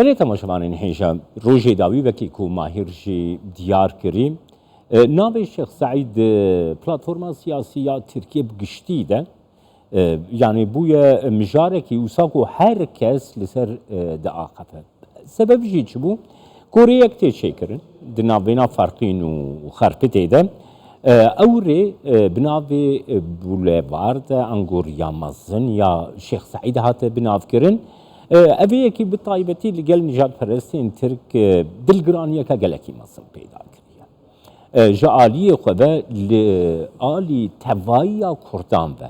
بله تماشاوانین هیچ روزی داوی وکی کو ماهرجی دیار کری ناوی شیخ سعید پلاتفورم سیاسی یا ترکیه بگشتی ده yani buya mijareki usaku herkes liser daaqafe. Sebep jî çi bû? Koreyek tê çêkirin di navbêna farqîn û xerpitê de ew rê bi navê Bulêvar de Angoriya Mezin ya Şêx Saîd hate binavkirin. Ev yekî bi taybetî li gel nijadperestên Tirk dilgiraniyeka gelekî mezin peyda kiriye. Ji aliyê xwe ve li alî tevaiya Kurdan ve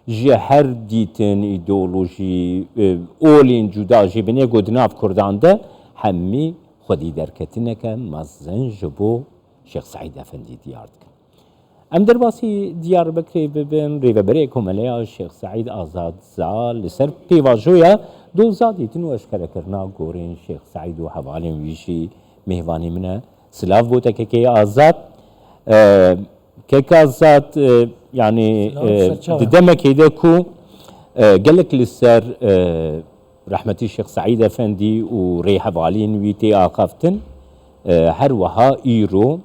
ji her dîtin îdeolojî olên cuda jî binê got nav Kurdan de hemî xwedî derketineke mezin ji bo Şêx Saîd Efendî diyar dikin. Em derbasî Diyarbekirê bibin rêveberê Komeleya Şêx Saîd Azad Zal li ser pêvajoya doza dîtin û eşkerekirina gorên Şêx Saîd û hevalên wî jî mêhvanî min e. Silav bo te kekeyê azad. Kek azad yani di demekê de ku gelek li ser rahmetî Şêx Saîd Efendî û rê hevalên wî tê axaftin her wiha îro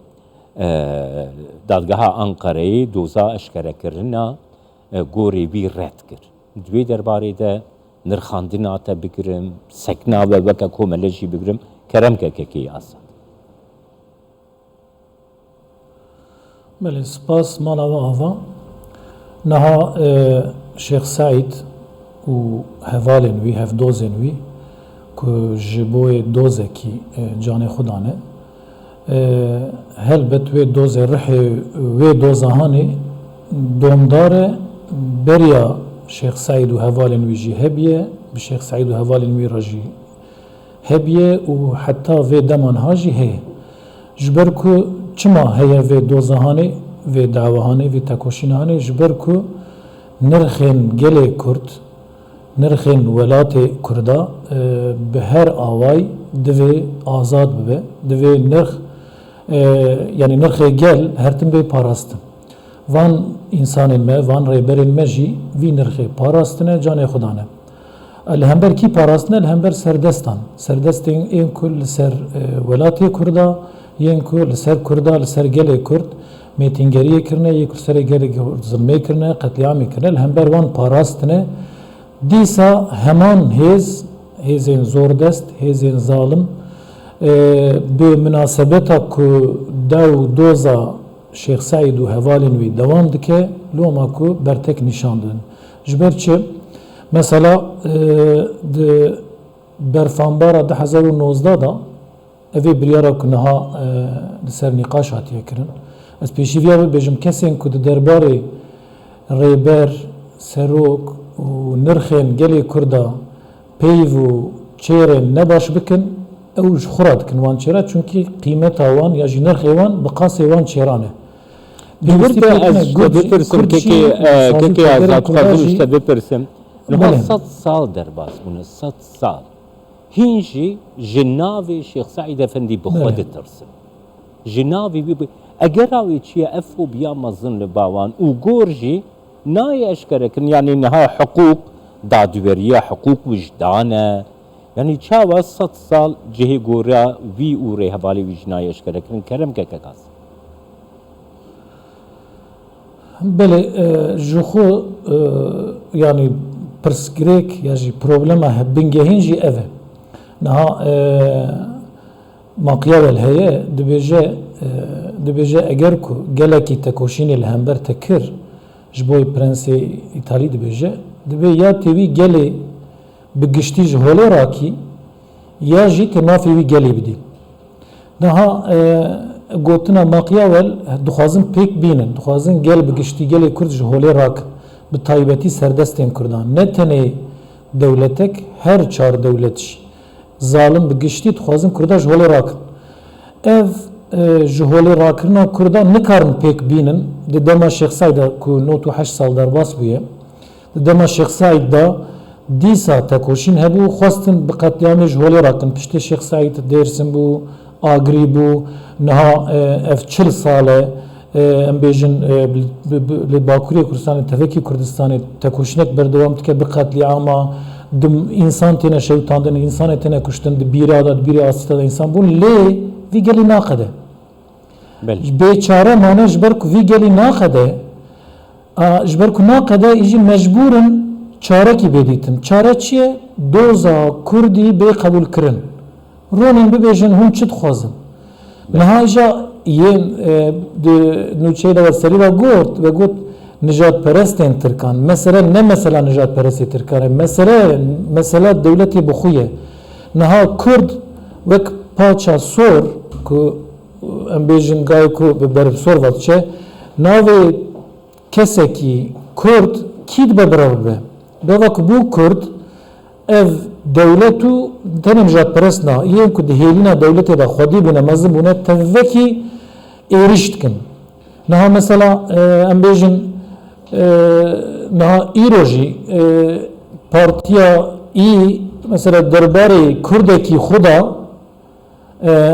dadgeha Ankara'yê doza eşkerekirina gorê wî red kir. Di wê derbarê de nirxandina te bikirim, sekna ve weke komele jî bikirim, kerem kekekeyê azad. Bele, spas mala ve ava. Naha Şêx Saîd û hevalên wî, hevdozên wî ku ji boyê dozekî canê xwe dane helbet wê dozê rihê wê doza hanê domdar e beriya Şêx Saîd û hevalên wî jî hebiye, bi Şêx Saîd û hevalên wî re jî hebiye û heta vê deman ha jî heye. Ji ber ku çima heye vê doza hanê, vê dawahanê, vê tekoşîna hanê ji ber ku nirxên gelê Kurd, nirxên welatê Kurda bi her away divê azad bibe, divê nirx yani nirxê gel her tim bê parastin. Van insanên me, van rêberên me jî vî nirxê parastine canê xwe dane. Li hember kî parastine? Li hember serdestan. Serdestên ên ku li ser welatê Kurda, yên ku li ser Kurda, li ser gelê Kurd mêtîngeriyê kirine, yê ku li serê gelê Kurd zilmê kirine, qetliyamê kirine, li hember wan parastine. Dîsa heman hêzên zordest, hêzên zalim bi münasebeta ku dew doza Şêx Saîd û hevalên wî dewam dike, loma ku bertek nîşan didin. Ji ber çi? Mesela di berfanbara 2019 da evê biryara ku niha li ser nîqaş hatiye kirin. Ez pêşîviya bibêjim kesên ku di derbarê rêber, serok û nirxên gelê Kurda peyv û çêrên nebaş bikin, ew ji xwe re dikin wan çêre çünkü qîmeta wan ya jî nirxê wan bi qasê wan çêran e. Birde ez bipirsim kekê azad xwazim işte bipirsim. Niha 100 sal derbas bûne 100 sal. Hîn jî ji navê Şêx Saîd Efendî bi xwe ditirsin. Ji navê wî eger awê çiye ev fobiya mezin li bawan û gor jî nayê eşkerekirin yani niha hukuk dadweriye, hukuk vicdan e. Yani çawa 100 sal cihê gora wî û rê hevalê wî jî nayê eşkerekirin kerem kekek az. Bele, ji xwe yani pirsgirêk ya jî problema bingehîn jî ev e. Niha Machiavel heye dibêje eger ku gelekî tekoşînê li hember te kir ji bo Prensê İtalî dibêje dibe ya tevî gelê bi giştî ji holê rakî ya jî te nafê wî gelê bidî. Niha gotina Machiavel dixwazin pêk bînin, dixwazin gel bi giştî gelê Kurd ji holê rakin bi taybetî serdestên Kurdan. Ne tenê dewletek her çar dewlet jî zalim bi giştî dixwazin Kurda ji holê rakin. Ev ji holê rakirina Kurda nikarin pêk bînin di dema Şêx Saîd ku 98 sal derbas bûye. Di dema Şêx Saîd da dîsa tekoşîn hebû xwestin bi qetliyamê ji holê rakin. Piştê Şêx Saîd Dêrsin bû, Agrî bû, niha ev 40 sal e em bêjin li Bakurê Kurdistanê tevekî Kurdistanê tekoşînek berdewam dike bi qetliyama insan tene şevtandın, insan tene kuştun, biri asita da insan bun le vi geli nakade. Beçare mane jber ku vi geli nakade. Jber ku nakade iji mecburen çare ki beditin. Çare çiye doza Kurdi be kabul kirin. Ronin bibêjin hûn çi dixwazin. Niha îja yên nûçeyê de serî ve got nijadperestên Tirkan. Mesele ne mesela nijadperestê Tirkan e. Mesele devletê bixwe ye. Niha Kurd wek paça sor ku em bêjin gayê ku bi berfsor ve diçe navê kesekî Kurd kî dibe birav be. Deva ku bû Kurd ev devletu tenem jadperest na yên ku dihêlîna devletê de xwedî bûne mezin bûne tevvekî êriş dikin. Niha mesela em bêjin niha îro jî partiya î mesela derbarê Kurdekî xwe da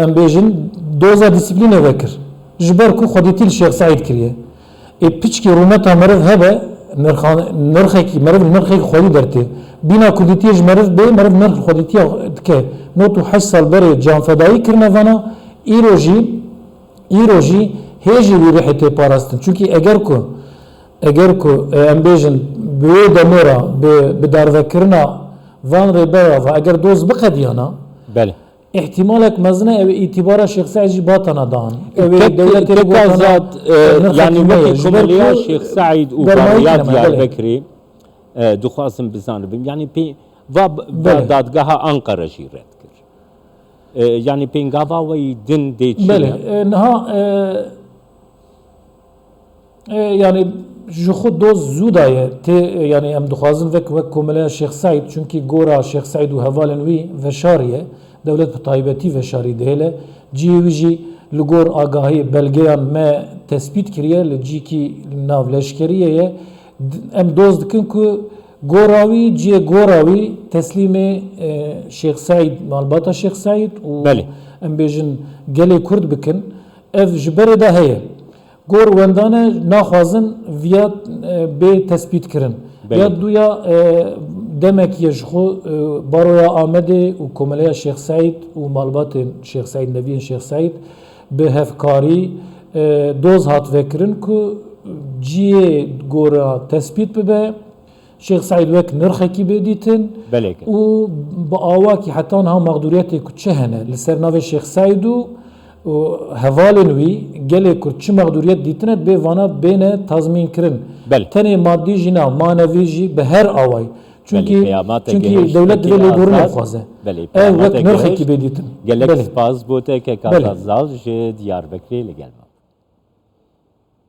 em bêjin doza dîsîplînê vekir. Ji ber ku xwedîtî li Şêx Saîd kiriye. Piçkî rûmeta meriv hebe nirxekî meriv nirxekî xwedî dertê. Bîna kurdîtiyê ji meriv bê meriv nirx xwedîtiya dike. Not û heşt sal berê canfedayî kirine vana îro jî hêjî wî rihê tê parastin. Çünkü eger ku em bêjin bi wê demora bi darvekirina van rêbera ve eger doz biqediyana ihtimalek mezine ev itibara Şêx Saîd jî batana dan. Ev devletê gotana yani komeliya Şêx Saîd û Barya Diyarbekirê dixwazim bizanim yani va dadgeha Ankara jî red kir. Yani pêngava wê din dê çi niha yani ji xwe doz zû daye tê yani em dixwazin wek komeliya Şêx Saîd çünkü gora Şêx Saîd û hevalên wî veşariye devlet bi taybetî veşarî dihêle ciyê wî jî li gor agahî belgeyan me tespît kiriye li cîkî nav leşkeriyê ye em doz dikin ku gora wî ciyê gora wî teslîmê Şêx Saîd malbata Şêx Saîd û em bêjin gelê Kurd bikin ev ji berê de heye gor wendane naxwazin viya bê tespît kirin ya duya demek ye ji xwe baroya Amedê û komeliya Şêx Saîd û malbatên Şêx Saîd neviyên Şêx Saîd bi hevkarî doz hat vekirin ku ciyê gora tespît bibe Şêx Saîd wek nirxekî bêdîtin û bi awakî heta niha mexdûriyetê ku çi hene li ser navê Şêx Saîd û hevalên wî gelê Kurd çi mexdûriyet dîtine bê vana bêne tazmîn kirin. Tenê maddî jî na manevî jî bi her awayî. Çünkü devlet divê lêborî nexwaze. Ev wek nirxekî bêdîtin. Gelek spas bû te ke Kazazal ji Diyarbekirê li gel.